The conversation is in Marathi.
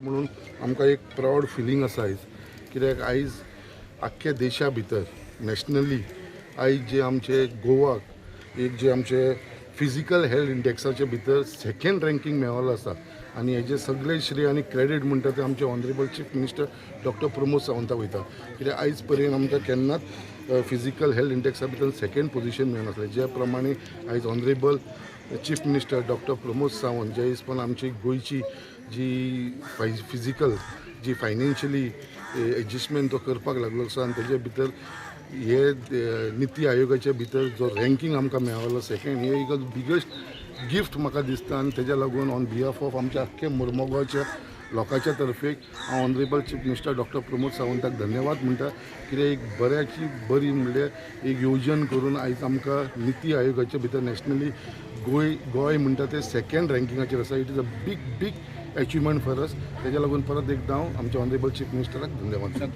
म्हणून आमकां एक प्राऊड फिलींग आसा आयज, कित्याक आयज आख्ख्या देशा भितर नॅशनली आयज जे आमचे गोवाक एक जे आमचे फिजिकल हेल्थ इंडेक्साचे भितर सेकंड रँकींग मेळ्ळो आसा आनी हेजे सगळे श्रेय आनी क्रेडीट म्हणटा ते आमचे honourable chief minister doctor Pramod सावंताक वयता. कित्याक आयज पर्यंत आमकां केन्नाच फिजिकल हेल्थ इंडेक्सा भितर सेकंड पोजिशन मेळनासलें. ज्या प्रमाणे आयज honourable chief minister doctor Pramod Sawant जे हिसपान आमची गोंयची जी फिजिकल जी फायनान्शियली एडजस्टमेंट तो करपाक लागलो आसा आनी तेजे भितर हे निती आयोगाच्या भितर जो रँकींग आमकां मेळ्ळो सेकंड, हे एक बिगस्ट गिफ्ट म्हाका दिसता. आनी तेज्या लागून ऑन बिहाफ ऑफ आमच्या आख्खे मोरमोगांच्या लोकांच्या तर्फेक हांव honourable chief minister doctor Pramod सावंताक धन्यवाद म्हणटा. कित्याक एक बऱ्याची बरी म्हणल्यार एक येवजण करून आयज आमकां निती आयोगाच्या भितर नॅशनली गोंय म्हणटा ते सेकंड रँकिंगाचेर आसा. It is a big achievement for us. तेज्या लागून परत एकदां हांव आमच्या ऑनरेबल चीफ मिनिस्टराक धन्यवाद.